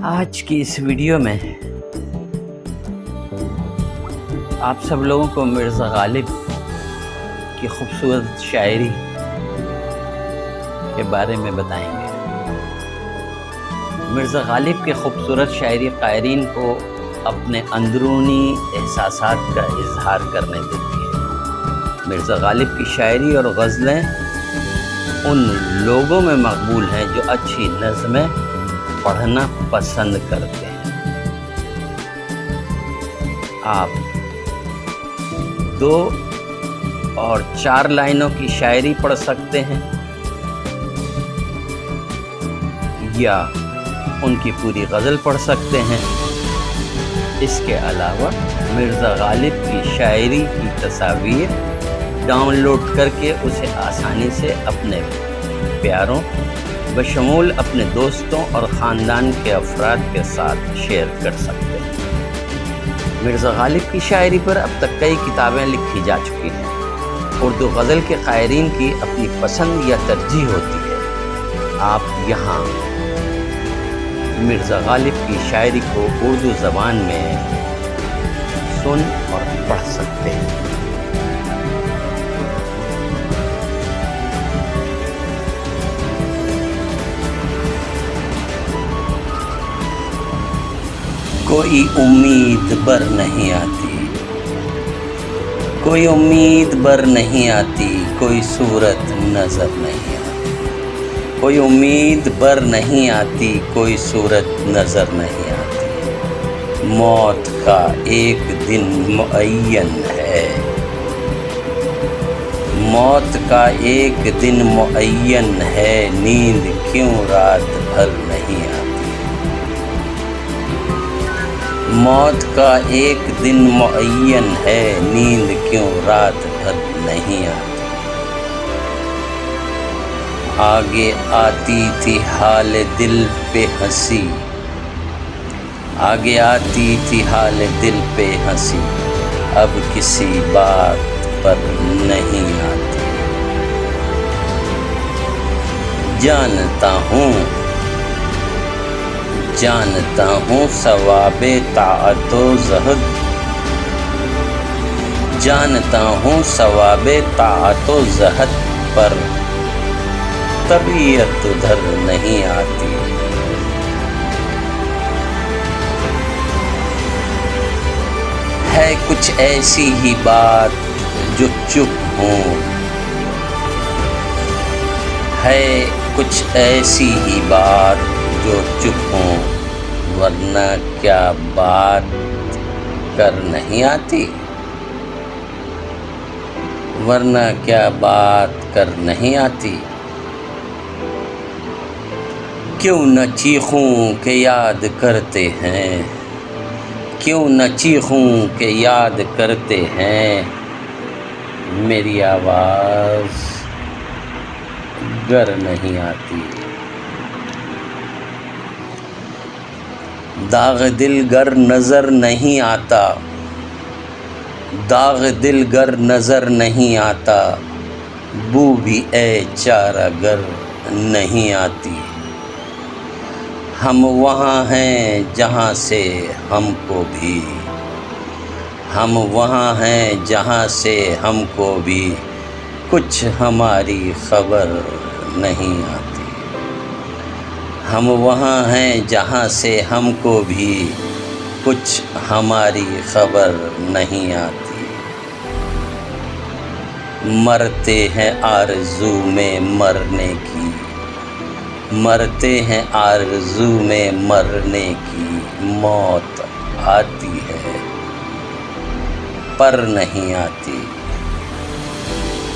آج کی اس ویڈیو میں آپ سب لوگوں کو مرزا غالب کی خوبصورت شاعری کے بارے میں بتائیں گے۔ مرزا غالب کی خوبصورت شاعری قائرین کو اپنے اندرونی احساسات کا اظہار کرنے دیتی ہے۔ مرزا غالب کی شاعری اور غزلیں ان لوگوں میں مقبول ہیں جو اچھی نظمیں پڑھنا پسند کرتے ہیں۔ آپ 2 اور 4 لائنوں کی شاعری پڑھ سکتے ہیں یا ان کی پوری غزل پڑھ سکتے ہیں۔ اس کے علاوہ مرزا غالب کی شاعری کی تصاویر ڈاؤن لوڈ کر کے اسے آسانی سے اپنے پیاروں بشمول اپنے دوستوں اور خاندان کے افراد کے ساتھ شیئر کر سکتے ہیں۔ مرزا غالب کی شاعری پر اب تک کئی کتابیں لکھی جا چکی ہیں۔ اردو غزل کے قائرین کی اپنی پسند یا ترجیح ہوتی ہے۔ آپ یہاں مرزا غالب کی شاعری کو اردو زبان میں سن اور پڑھ سکتے ہیں۔ کوئی امید بر نہیں آتی، کوئی امید بر نہیں آتی، کوئی صورت نظر نہیں آتی، کوئی امید بر نہیں آتی، کوئی صورت نظر نہیں آتی۔ موت کا ایک دن معین ہے، موت کا ایک دن معین ہے، نیند کیوں رات بھر نہیں آتی۔ موت کا ایک دن معین ہے، نیند کیوں رات بھر نہیں آتی۔ آگے آتی تھی حال دل پہ ہنسی، آگے آتی تھی حال دل پہ ہنسی، اب کسی بات پر نہیں آتی۔ جانتا ہوں ثواب طاعت و زہد، جانتا ہوں ثواب طاعت و زہد، پر طبیعت ادھر نہیں آتی۔ ہے کچھ ایسی ہی بات جو چپ ہوں، ہے کچھ ایسی ہی بات جو چپ ہوں، ورنہ کیا بات کر نہیں آتی، ورنہ کیا بات کر نہیں آتی۔ کیوں نہ چیخوں کہ یاد کرتے ہیں، کیوں نہ چیخوں کہ یاد کرتے ہیں، میری آواز گر نہیں آتی۔ داغ دل گر نظر نہیں آتا، داغ دل گر نظر نہیں آتا، بو بھی اے چارہ گر نہیں آتی۔ ہم وہاں ہیں جہاں سے ہم کو بھی، ہم وہاں ہیں جہاں سے ہم کو بھی کچھ ہماری خبر نہیں آتی۔ ہم وہاں ہیں جہاں سے ہم کو بھی کچھ ہماری خبر نہیں آتی۔ مرتے ہیں آرزو میں مرنے کی، مرتے ہیں آرزو میں مرنے کی، موت آتی ہے پر نہیں آتی۔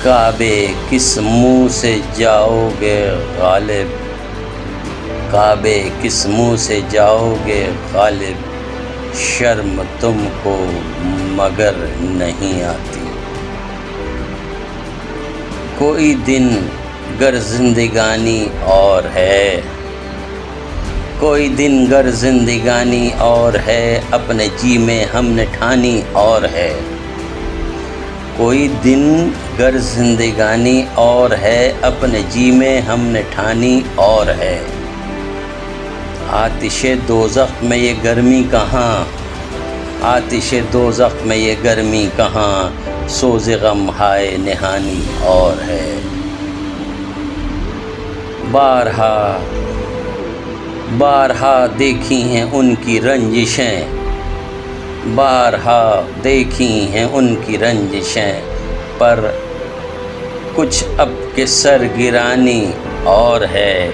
کعبے کس منہ سے جاؤ گے غالب، کعبے کس منہ سے جاؤ گے غالب، شرم تم کو مگر نہیں آتی۔ کوئی دن گر زندگانی اور ہے، کوئی دن گر زندگانی اور ہے، اپنے جی میں ہم نے ٹھانی اور ہے۔ کوئی دن گر زندگانی اور ہے، اپنے جی میں ہم نے ٹھانی اور ہے۔ آتش دوزخ میں یہ گرمی کہاں، آتش دوزخ میں یہ گرمی کہاں، سوز غم ہائے نہانی اور ہے۔ بارہا دیکھی ہیں ان کی رنجشیں، بارہا دیکھی ہیں ان کی رنجشیں، پر کچھ اب کے سرگرانی اور ہے۔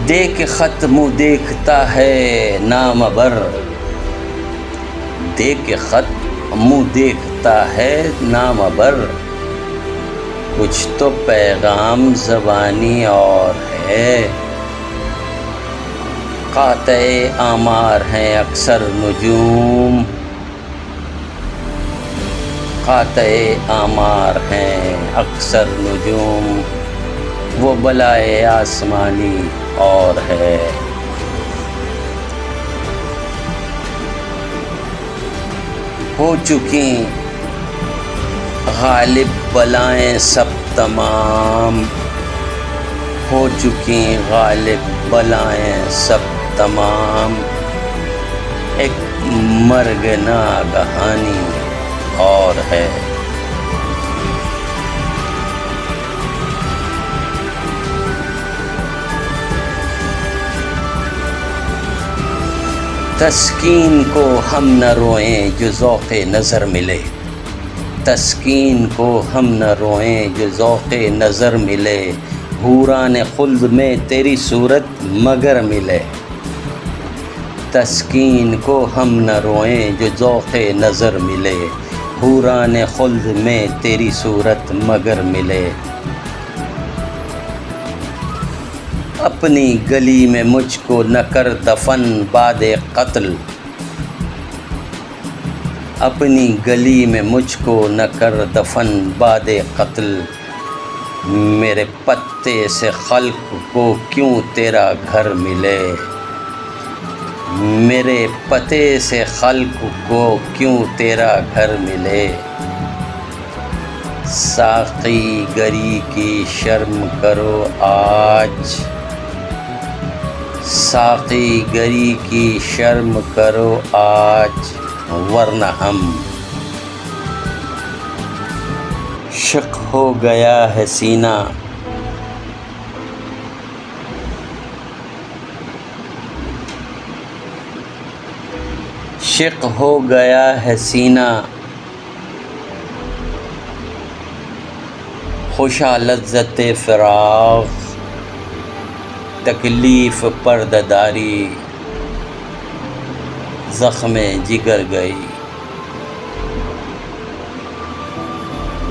دیکھ خط منہ دیکھتا ہے نامبر، دیکھ خط منہ دیکھتا ہے نامبر، کچھ تو پیغام زبانی اور ہے۔ قاطع اعمار ہیں اکثر نجوم، قاطع اعمار ہیں اکثر نجوم، وہ بلائے آسمانی اور ہے۔ ہو چکی غالب بلائیں سب تمام، ہو چکی غالب بلائیں سب تمام، ایک مرگ ناگہانی اور ہے۔ تسکین کو ہم نہ روئیں جو ذوق نظر ملے، تسکین کو ہم نہ روئیں جو ذوق نظر ملے، حوران خلد میں تیری صورت مگر ملے۔ تسکین کو ہم نہ روئیں جو ذوق نظر ملے، حوران خلد میں تیری صورت مگر ملے۔ اپنی گلی میں مجھ کو نہ کر دفن بعد قتل، اپنی گلی میں مجھ کو نہ کر دفن بعد قتل، میرے پتے سے خلق کو کیوں تیرا گھر ملے، میرے پتے سے خلق کو کیوں تیرا گھر ملے۔ ساقی گری کی شرم کرو آج، ساقی گری کی شرم کرو آج، ورنہ ہم شق ہو گیا ہے سینہ، شق ہو گیا ہے سینہ، خوشا لذت فراق، تکلیف پردہ داری، زخم جگر گئی۔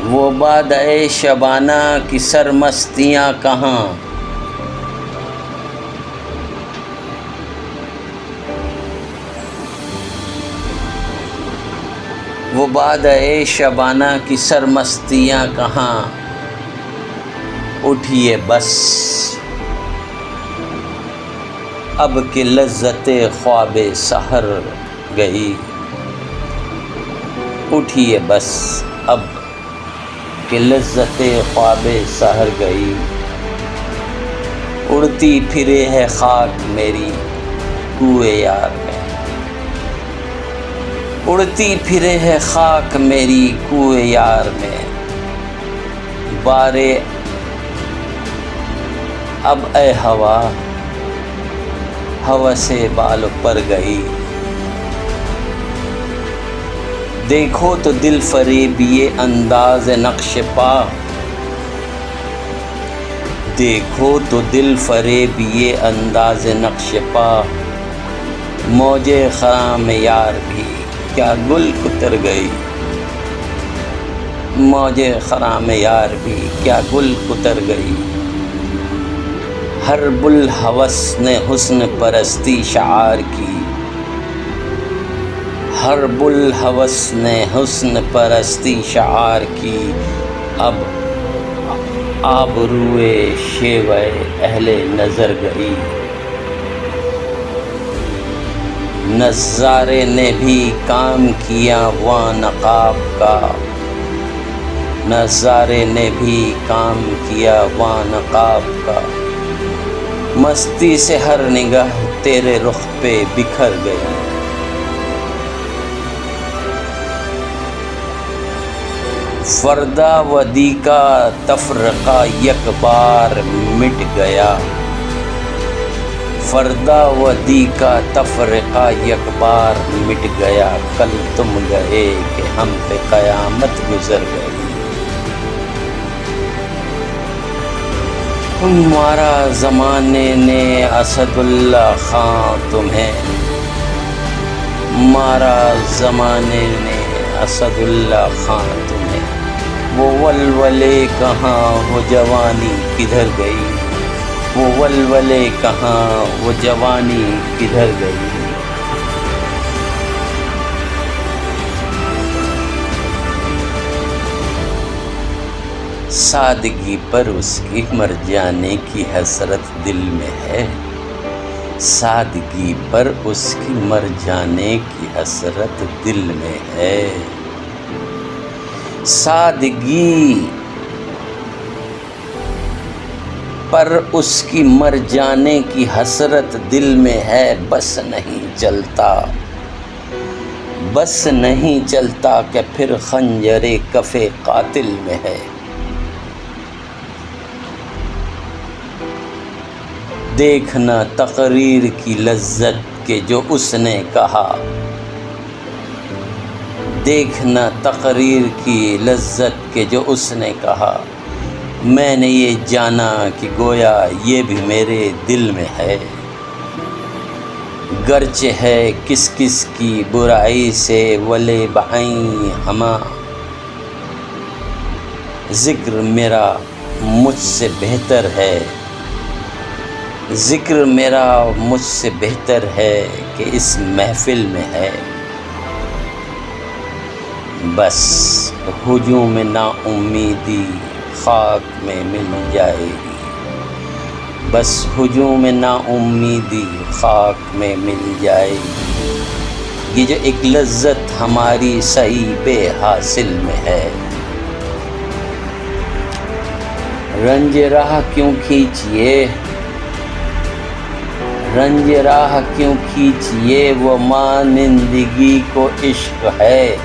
وہ بادئے شبانہ کی سرمستیاں کہاں، وہ بادئے شبانہ کی سرمستیاں کہاں، اٹھیے بس اب کہ لذت خواب سحر گئی، اٹھیے بس اب کہ لذت خواب سحر گئی۔ اڑتی پھرے ہے خاک میری کوئے یار میں، اڑتی پھرے ہے خاک میری کوئے یار میں، بارے اب اے ہوا، ہوا سے بال پر گئی۔ دیکھو تو دل فریب یہ انداز نقش پا، دیکھو تو دل فریب یہ انداز نقش پا، موجے خرام یار بھی کیا گل کتر گئی، موجے خرام یار بھی کیا گل کتر گئی۔ ہر بلہوس نے حسن پرستی شعار کی، ہر بلہوس نے حسن پرستی شعار کی، اب آبروئے شیوہ اہل نظر گئی۔ نظارے نے بھی کام کیا وہاں نقاب کا، نظارے نے بھی کام کیا وہاں نقاب کا، مستی سے ہر نگاہ تیرے رخ پہ بکھر گئی، فردا ودی کا تفرقہ یک بار مٹ گیا، فردا ودی کا تفرقہ یک بار مٹ گیا، کل تم گئے کہ ہم پہ قیامت گزر گئی۔ مارا زمانے نے اسد اللہ خان تمہیں، مارا زمانے نے اسد اللہ خان تمہیں، وہ ولولے کہاں وہ جوانی کدھر گئی، وہ ولولے کہاں وہ جوانی کدھر گئی۔ سادگی پر اس کی مر جانے کی حسرت دل میں ہے، سادگی پر اس کی مر جانے کی حسرت دل میں ہے، سادگی پر اس کی مر جانے کی حسرت دل میں ہے، بس نہیں چلتا، بس نہیں چلتا کہ پھر خنجر کف قاتل میں ہے۔ دیکھنا تقریر کی لذت کہ جو اس نے کہا، دیکھنا تقریر کی لذت کہ جو اس نے کہا، میں نے یہ جانا کہ گویا یہ بھی میرے دل میں ہے، گرچہ ہے کس کس کی برائی سے ولے بعین ہمہ، ذکر میرا مجھ سے بہتر ہے، ذکر میرا مجھ سے بہتر ہے کہ اس محفل میں ہے، بس ہجوم نا امیدی خاک میں مل جائے گی، بس ہجوم نا امیدی خاک میں مل جائے گی، یہ جو ایک لذت ہماری صحیح بے حاصل میں ہے۔ رنج راہ کیوں کھینچیے، رنج راہ کیوں کھینچیے، وہ مانندگی کو عشق ہے،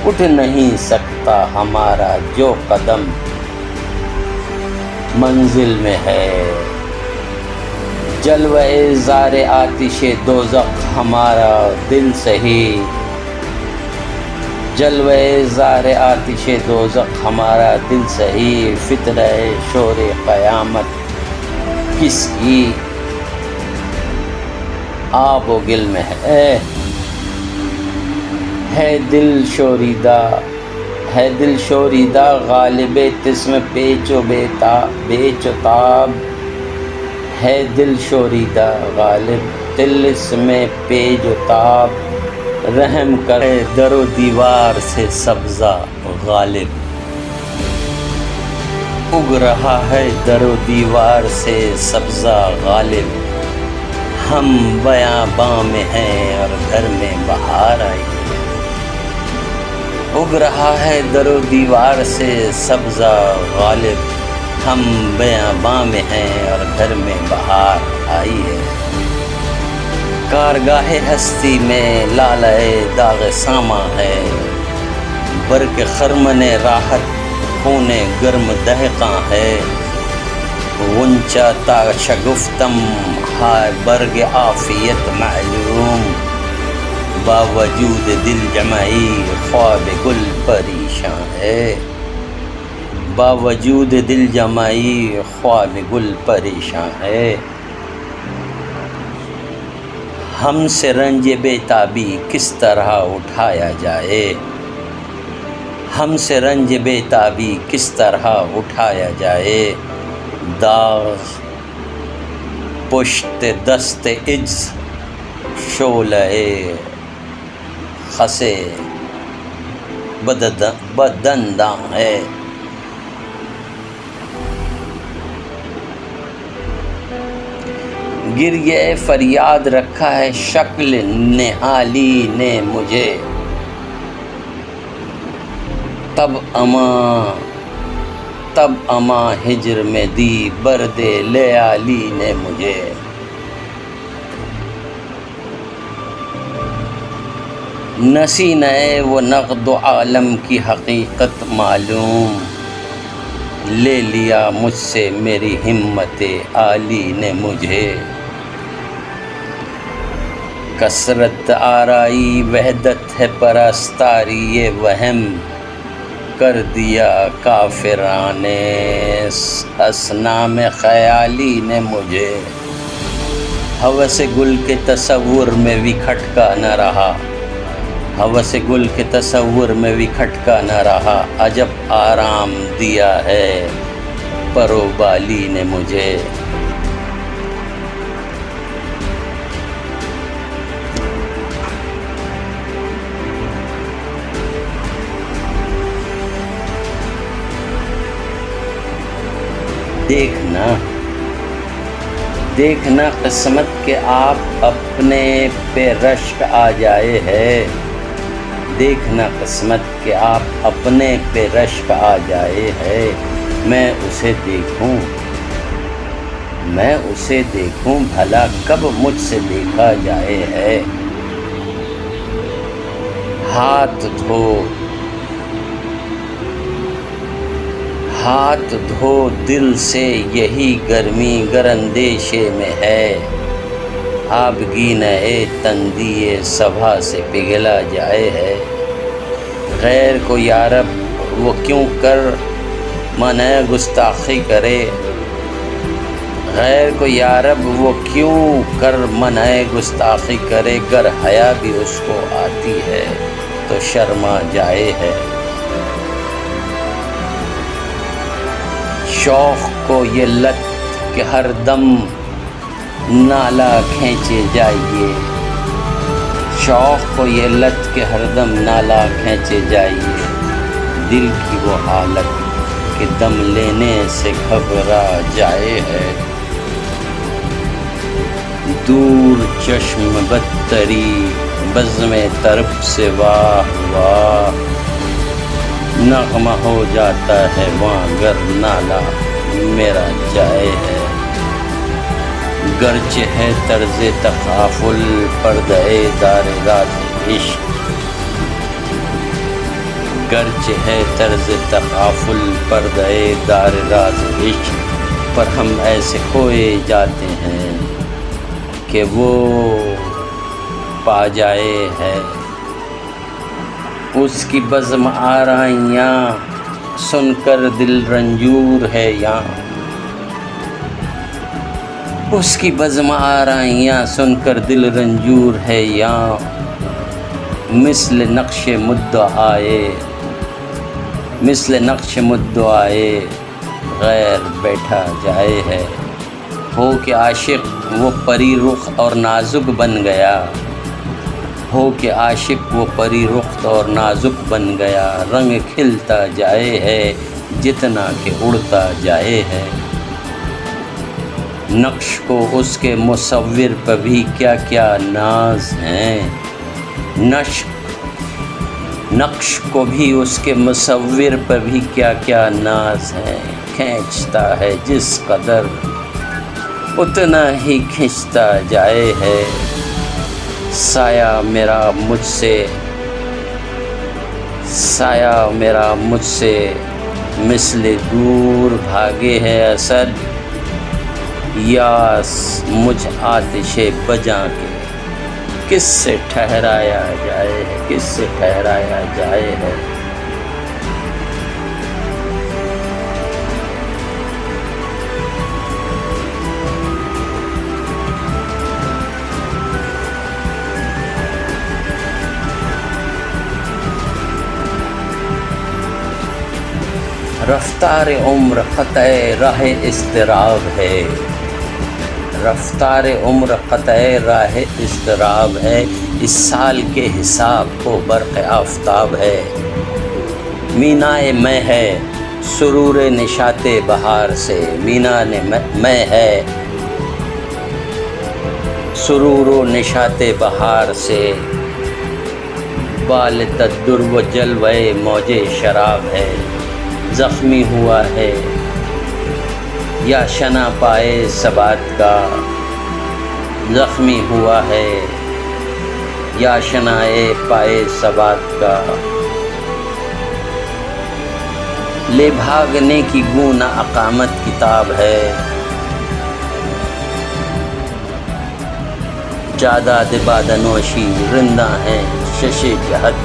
اٹھ نہیں سکتا ہمارا جو قدم منزل میں ہے، جلوہ زار آتش دوزخ ہمارا دل سہی، جلوہ زار آتش دوزخ ہمارا دل سہی، فتنہ شور قیامت کس کی آب و گل میں ہے دل شوریدہ، ہے دل شوریدہ غالب تسم پیچ و بیچ و تاب، ہے دل شوریدہ غالب طلسم پیچ و تاب، رحم کرے در و دیوار سے سبزہ غالب، اگ رہا ہے در و دیوار سے سبزہ غالب، ہم بیاباں میں ہیں اور گھر میں بہار آئی ہے، اگ رہا ہے در و دیوار سے سبزہ غالب، ہم بیاباں میں ہیں اور گھر میں بہار آئی ہے، کارگاہ ہستی میں لالہ داغ ساماں ہے، برق خرمن راحت خون گرم دہقاں ہے، غنچہ تا شگفتم ہائے برگ عافیت معلوم، باوجود دل جمعی خواب گل پریشاں ہے، باوجود دل جمعی خواب گل پریشاں ہے، ہم سے رنج بے تابی کس طرح اٹھایا جائے، ہم سے رنج بے تابی کس طرح اٹھایا جائے، داغ پشت دست عجز شعلہ خسِ بدنداں ہے، گریہ فریاد رکھا ہے شکل نہالی نے مجھے، تب تب اما ہجر میں دی برد لیالی نے مجھے۔ نسی نئے وہ نقد و عالم کی حقیقت معلوم، لے لیا مجھ سے میری ہمت عالی نے مجھے۔ کثرت آرائی وحدت ہے پرستاری یہ وہم، کر دیا کافرانے اصنام خیالی نے مجھے۔ ہوس گل کے تصور میں بھی کھٹکا نہ رہا، ہوس گل کے تصور میں بھی کھٹکا نہ رہا، عجب آرام دیا ہے پرو بالی نے مجھے۔ دیکھنا قسمت کے آپ اپنے پہ رشک آ جائے ہے، دیکھنا قسمت کے آپ اپنے پہ رشک آ جائے ہے۔ میں اسے دیکھوں بھلا کب مجھ سے دیکھا جائے ہے۔ ہاتھ دھو دل سے یہی گرمی گر اندیشے میں ہے، آبگی نئے تندیے صبا سے پگھلا جائے ہے۔ غیر کو یارب وہ کیوں کر منع گستاخی کرے، غیر کو یارب وہ کیوں کر منع گستاخی کرے، گر حیا بھی اس کو آتی ہے تو شرما جائے ہے۔ شوق کو یہ لت کہ ہر دم نالا کھینچے جائیے، شوق کو یہ لت کہ ہر دم نالا کھینچے جائیے، دل کی وہ حالت کہ دم لینے سے گھبرا جائے ہے۔ دور چشم بدتری بزم طرف سے واہ واہ، نغمہ ہو جاتا ہے وہاں گر نالا میرا جائے ہے۔ گرچہ ہے طرز تغافل پردہ دار راز عشق، گرچہ ہے طرز تغافل پردہ دار راز عشق، پر ہم ایسے کھوئے جاتے ہیں کہ وہ پا جائے ہے۔ اس کی بزم آرائیاں سن کر دل رنجور ہے یا، اس کی بزم آرائیاں سن کر دل رنجور ہے یا، مثل نقش مدعائے غیر بیٹھا جائے ہے۔ ہو کہ عاشق وہ پری رخ اور نازک بن گیا، ہو کہ عاشق وہ پری رخ اور نازک بن گیا، رنگ کھلتا جائے ہے جتنا کہ اڑتا جائے ہے۔ نقش کو اس کے مصور پہ بھی کیا کیا ناز ہیں، نقش کو بھی اس کے مصور پہ بھی کیا کیا ناز ہیں، کھینچتا ہے جس قدر اتنا ہی کھنچتا جائے ہے۔ سایہ میرا مجھ سے مثل دور بھاگے ہے اسد، یا مجھ آتش بجاں کے کس سے ٹھہرایا جائے ہے، کس سے ٹھہرایا جائے ہے۔ رفتار عمر قطع راہ اضطراب ہے، رفتار عمر قطع راہ اضطراب ہے، اس سال کے حساب کو برق آفتاب ہے۔ مینائے میں ہے سرور نشاط بہار سے، مینا میں ہے سرور و نشاط بہار سے، بال تدر و جلوہ موج شراب ہے۔ زخمی ہوا ہے یا شنا پائے ثبات کا زخمی ہوا ہے، یا شنائے پائے ثبات کا لے بھاگنے کی گونہ اقامت کتاب ہے، جاداد بادنوشی رندہ ہیں شش جہت،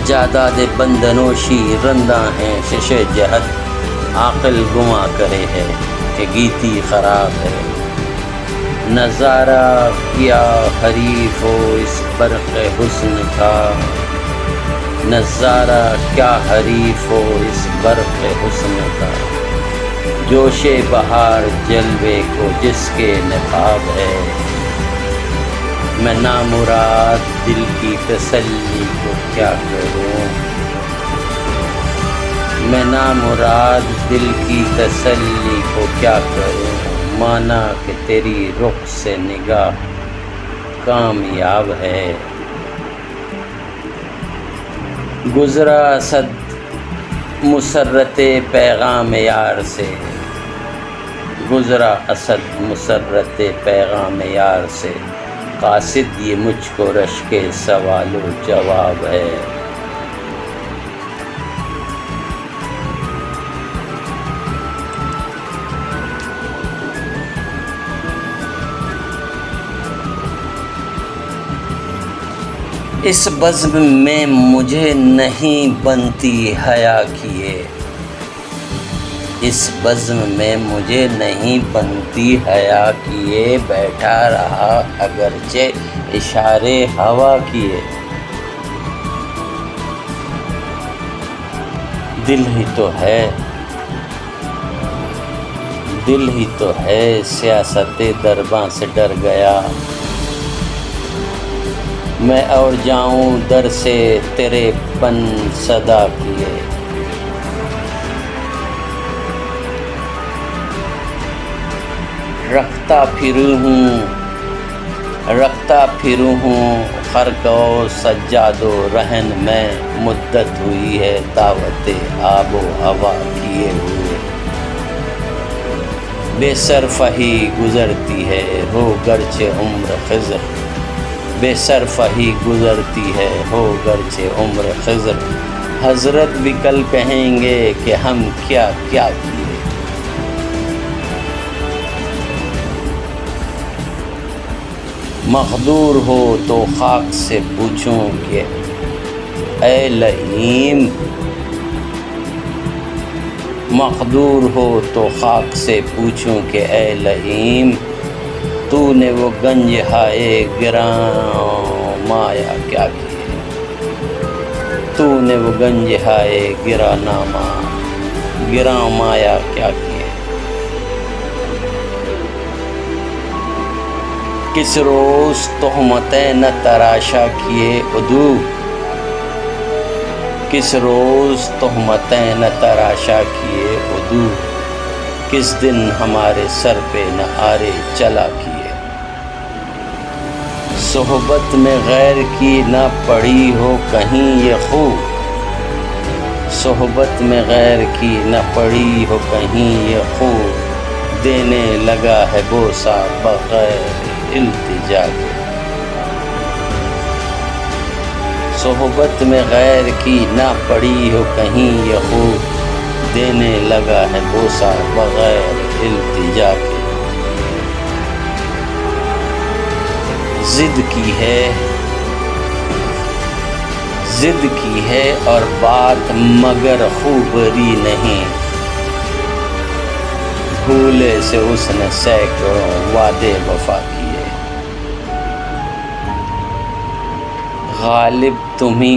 جاداد بندنوشی رندہ ہیں شش جہت، عاقل گواں کرے ہے کہ گیتی خراب ہے، نظارہ کیا حریف ہو اس برق حسن کا، نظارہ کیا حریف ہو اس برق حسن کا، جوش بہار جلوے کو جس کے نقاب ہے، میں نامراد دل کی تسلی کو کیا کروں، میں نامراد دل کی تسلی کو کیا کروں، مانا کہ تیری رخ سے نگاہ کامیاب ہے، گزرا اسد مسرت پیغام یار سے، گزرا اسد مسرت پیغام یار سے، قاصد یہ مجھ کو رشک سوال و جواب ہے، اس بزم میں مجھے نہیں بنتی حیا کیے، اس بزم میں مجھے نہیں بنتی حیا کیے، بیٹھا رہا اگرچہ اشارے ہوا کیے، دل ہی تو ہے سیاست درباں سے ڈر گیا، میں اور جاؤں در سے تیرے پن صدا کیے، رکھتا پھروں ہوں خرق و سجاد و رہن میں، مدت ہوئی ہے دعوت آب و ہوا کیے ہوئے، بے سرفہی گزرتی ہے ہو گرچہ عمر خضر، بے سرفہی گزرتی ہے ہو گرچہ عمر خضر، حضرت بھی کل کہیں گے کہ ہم کیا کیا کیے، مقدور ہو تو خاک سے پوچھوں کہ اے لئیم، مقدور ہو تو خاک سے پوچھوں کہ اے لئیم، تو نے وہ گنج ہائے گراں مایا کیا کیے، تو نے وہ گنج ہائے گراں مایا کیا کیے، کس روز تہمتیں نہ تراشا کیے عدو، کس روز تہمتیں نہ تراشا کیے عدو، کس دن ہمارے سر پہ نہ آرے چلا کیے، صحبت میں غیر کی نہ پڑی ہو کہیں یہ خو، صحبت میں غیر کی نہ پڑی ہو کہیں یہ خو، دینے لگا ہے بوسہ بغیر التجا کے، صحبت میں غیر کی نہ پڑی ہو کہیں یہ خو، دینے لگا ہے بوسہ بغیر التجا کے، ضد کی ہے اور بات مگر خوبری نہیں، بھولے سے اس نے سینکڑوں وعدے وفا کیے، غالب تم ہی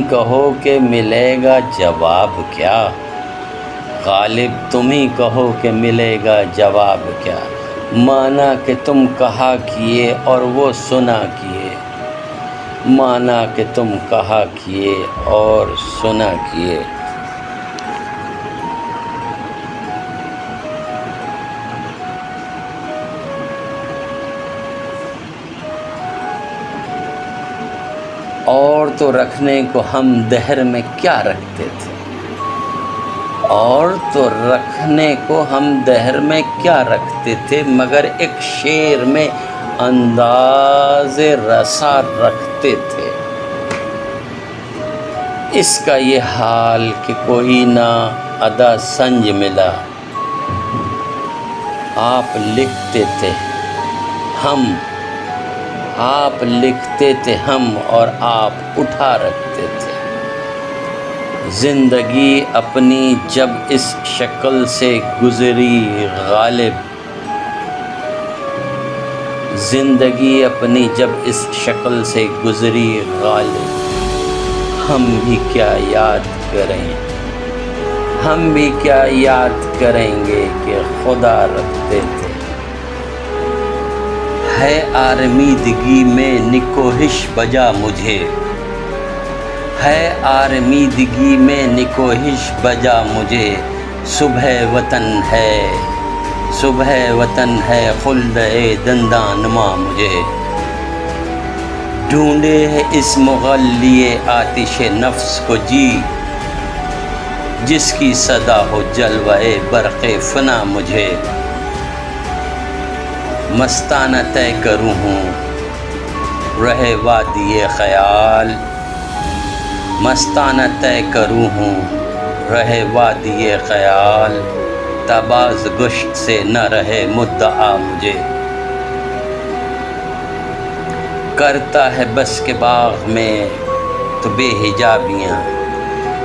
کہو کہ ملے گا جواب کیا، غالب تم ہی کہو کہ ملے گا جواب کیا، مانا کہ تم کہا کیے اور وہ سنا کیے، مانا کہ تم کہا کیے اور سنا کیے، اور تو رکھنے کو ہم دہر میں کیا رکھتے تھے، اور تو رکھنے کو ہم دہر میں کیا رکھتے تھے، مگر ایک شعر میں انداز رسا رکھتے تھے۔ اس کا یہ حال کہ کوئی نہ ادا سنج ملا، آپ لکھتے تھے ہم اور آپ اٹھا رکھتے تھے۔ زندگی اپنی جب اس شکل سے گزری غالب، زندگی اپنی جب اس شکل سے گزری غالب، ہم بھی کیا یاد کریں گے کہ خدا رکھتے تھے۔ ہے آرمیدگی میں نکوہش بجا مجھے، ہے آرمیدگی میں نکوہش بجا مجھے، صبح وطن ہے خلد دنداں نما مجھے۔ ڈھونڈے ہے اس مغلی آتش نفس کو جی، جس کی صدا ہو جلوہ برق فنا مجھے۔ مستانہ طے کروں ہوں رہے وادی خیال، مستانہ طے کروں ہوں رہے وادی خیال، تاباز گشت سے نہ رہے مدعا مجھے۔ کرتا ہے بس کے باغ میں تو بے حجابیاں،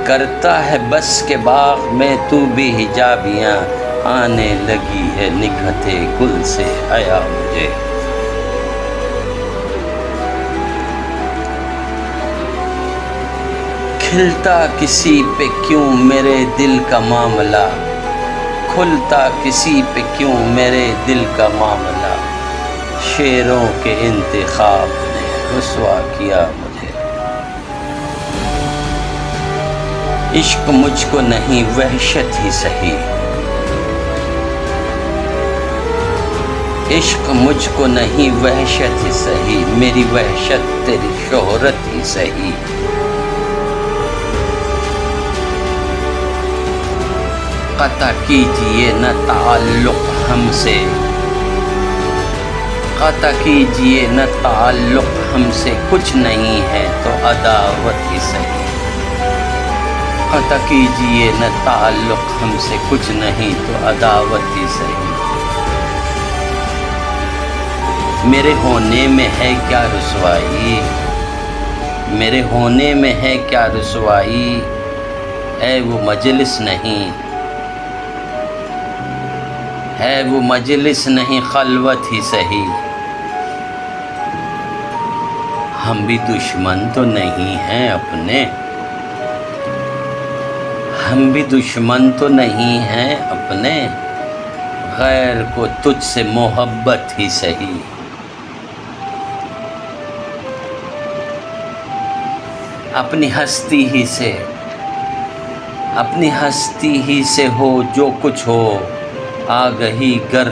کرتا ہے بس کے باغ میں تو بے حجابیاں، آنے لگی ہے نکہت گل سے حیا مجھے۔ کھلتا کسی پہ کیوں میرے دل کا معاملہ، کھلتا کسی پہ کیوں میرے دل کا معاملہ، شعروں کے انتخاب نے رسوا کیا مجھے۔ عشق مجھ کو نہیں وحشت ہی سہی، عشق مجھ کو نہیں وحشت ہی سہی، میری وحشت تیری شہرت ہی سہی۔ قطع کیجئے نہ تعلق ہم سے، قطع کیجئے نہ تعلق ہم سے، کچھ نہیں ہے تو عداوت ہی سہی۔ قطع کیجئے نہ تعلق ہم سے، کچھ نہیں تو عداوت ہی سہی۔ میرے ہونے میں ہے کیا رسوائی، میرے ہونے میں ہے کیا رسوائی، ہے وہ مجلس نہیں، ہے وہ مجلس نہیں خلوت ہی سہی۔ ہم بھی دشمن تو نہیں ہیں اپنے، ہم بھی دشمن تو نہیں ہیں اپنے، غیر کو تجھ سے محبت ہی سہی۔ اپنی ہستی ہی سے ہو جو کچھ ہو، آگہی گر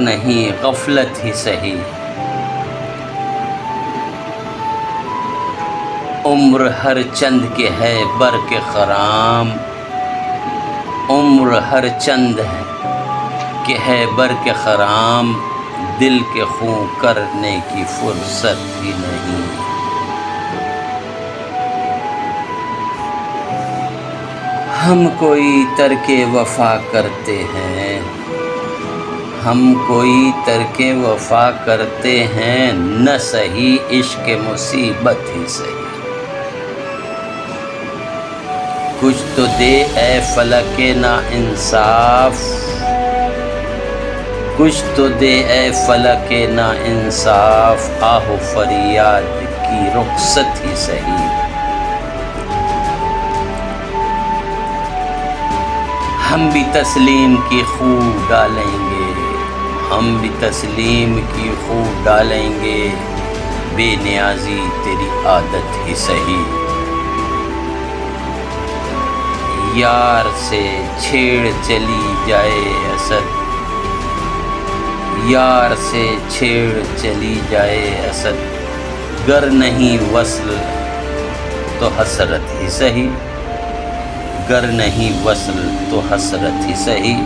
نہیں غفلت ہی سہی۔ عمر ہر چند کے ہے برق خرام، عمر ہر چند کے ہے برق خرام، دل کے خوں کرنے کی فرصت ہی نہیں۔ ہم کوئی ترک وفا کرتے ہیں، ہم کوئی ترک وفا کرتے ہیں، نہ سہی عشق مصیبت ہی سہی۔ کچھ تو دے اے فلک ناانصاف، کچھ تو دے اے فلک ناانصاف، آہ و فریاد کی رخصت ہی سہی۔ ہم بھی تسلیم کی خو ڈالیں گے، ہم بھی تسلیم کی خو ڈالیں گے، بے نیازی تیری عادت ہی سہی۔ یار سے چھیڑ چلی جائے اسد، یار سے چھیڑ چلی جائے اسد، گر نہیں وصل تو حسرت ہی سہی، گر نہیں وصل تو حسرت ہی سہی۔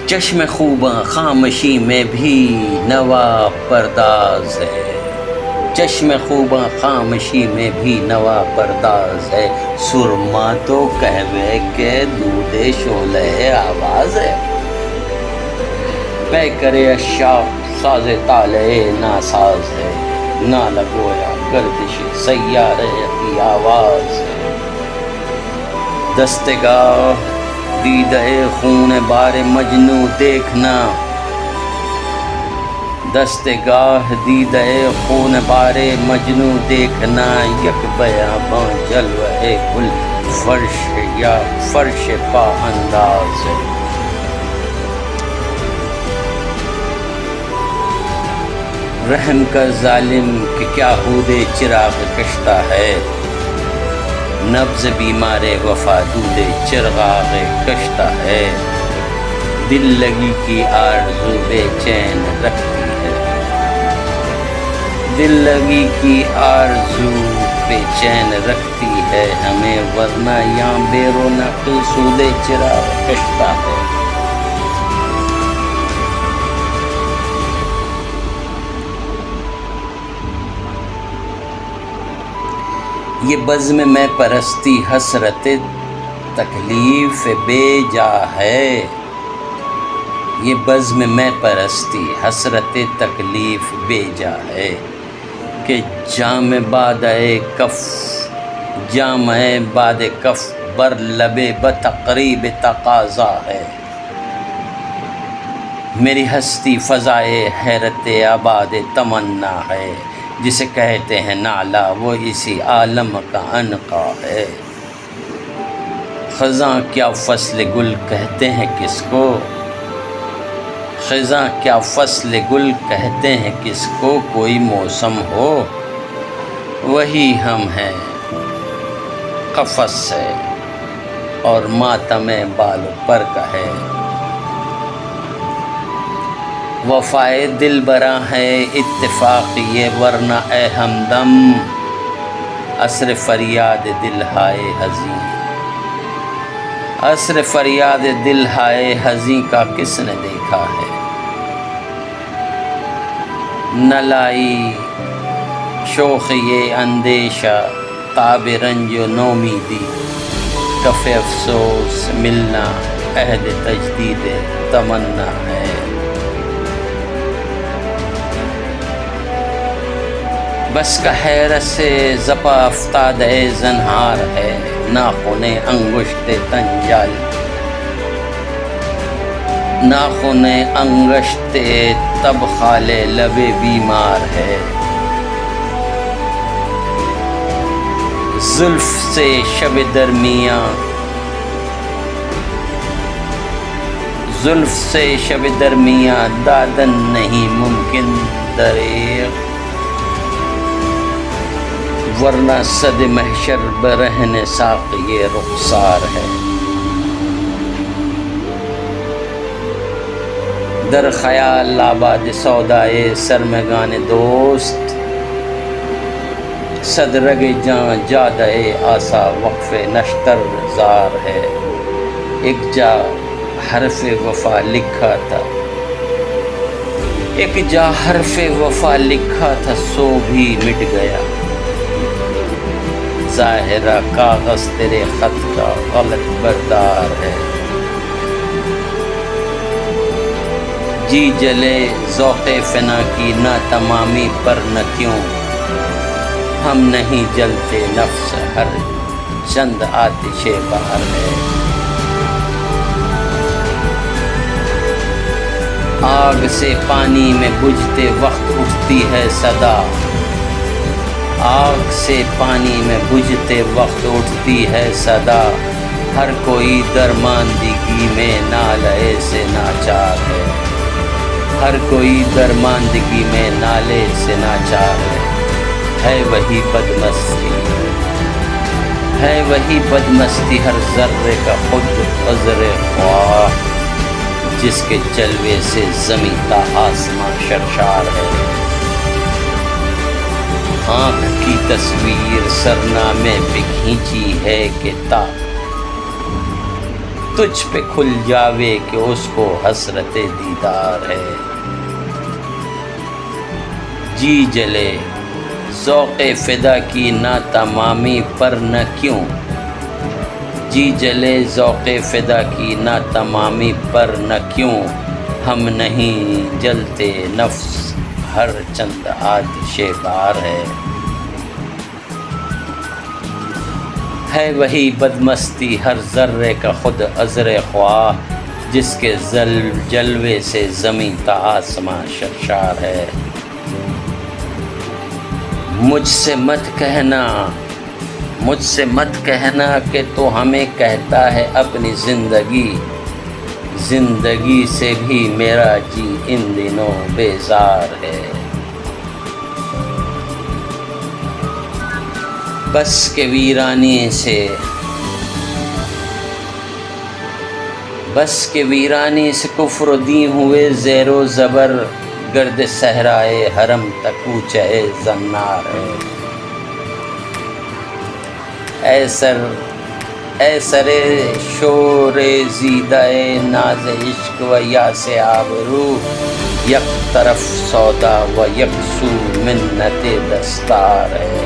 چشم خوباں خامشی میں بھی نوا پرداز ہے، چشم خوباں خامشی میں بھی نوا پرداز ہے، سرما تو کہوے کے دودھ شعلہ آواز ہے، پے کرے اشاق ساز طالع ناساز ہے، نالہ گویا گردش سیارے کی آواز ہے۔ دستگاہ دیدہ خون بار مجنوں دیکھنا، دستگاہ دیدہ خون بار مجنوں دیکھنا، یک بیاباں جلوہ گل فرش یا فرش پا انداز ہے۔ رحم کر ظالم کہ کیا ہود چراغ کشتا ہے، نبض بیمار وفا دود چراغ کشتا ہے، دل لگی کی آرزو بے چین رکھتی ہے، دل لگی کی آرزو بے چین رکھتی ہے ہمیں، ورنہ یہاں بے رونق سود چراغ کشتا ہے۔ یہ بزم میں پرستی حسرت تکلیف بے جا ہے، یہ بزم میں پرستی حسرت تکلیف بے جا ہے، کہ جام بادِ کف، جام باد کف بر لب بتقریب تقاضا ہے، میری ہستی فضائے حیرت آباد تمنا ہے، جسے کہتے ہیں نالا وہ اسی عالم کا عنقا ہے۔ خزاں کیا فصل گل کہتے ہیں کس کو، خزاں کیا فصل گل کہتے ہیں کس کو، کوئی موسم ہو وہی ہم ہیں، قفس سے اور ماتم بال پر کا ہے۔ وفائے دل براں ہے اتفاق یہ، ورنہ اے ہمدم عصر فریاد دل ہائے حزیں، عصر فریاد دل ہائے حزیں کا کس نے دیکھا ہے، نہ لائی شوخ یہ اندیشہ تاب رنج و نومیدی، کف افسوس ملنا عہد تجدید تمنا ہے۔ بس کا حیرت سے زپا افتاد زنہار ہے، ناخن انگشت تنجال، ناخن انگشت تب خال لب بیمار ہے، زلف سے شب درمیاں، زلف سے شب درمیاں دادن نہیں ممکن دریغ، ورنہ صد محشر برہن ساق یہ رخسار ہے۔ در خیال آباد سودائے سرمگان دوست، صد رگ جاں جادہ آسا وقف نشتر زار ہے، ایک جا حرف وفا لکھا تھا، ایک جا حرف وفا لکھا تھا سو بھی مٹ گیا، ظاہرہ کاغذ تیرے خط کا غلط بردار ہے، جی جلے ذوق فنا کی ناتمامی پر نہ کیوں، ہم نہیں جلتے نفس ہر چند آتش بہر ہے، آگ سے پانی میں بجھتے وقت اٹھتی ہے صدا، آگ سے پانی میں بجھتے وقت اٹھتی ہے صدا، ہر کوئی درماندگی میں نالے سے ناچار ہے، ہر کوئی درماندگی میں نالے سے ناچار ہے وہی بدمستی، ہے وہی بدمستی ہر ذرے کا خود عذر خواہ، جس کے جلوے سے زمیں تا آسماں شرشار ہے۔ آنکھ کی تصویر سرنامے پہ کھینچی ہے کہ تا تجھ پہ کھل جاوے کہ اس کو حسرت دیدار ہے۔ جی جلے ذوق فدا کی ناتمامی پر نہ کیوں، جی جلے ذوق فدا کی ناتمامی پر نہ کیوں، ہم نہیں جلتے نفس ہر چند آتش بار ہے وہی بدمستی ہر ذرے کا خود عذر خواہ، جس کے جلوے سے زمیں تا آسماں شرشار ہے۔ مجھ سے مت کہنا کہ تو ہمیں کہتا ہے اپنی زندگی سے بھی میرا جی ان دنوں بیزار ہے۔ بس کے ویرانی سے کفر دی ہوئے زیر و زبر، گرد صحرائے حرم تک کوچہ زنار ہے۔ اے سر شور زیدہ ناز عشق و یاس آبرو، یک طرف سودا و یک سو منت دستار ہے۔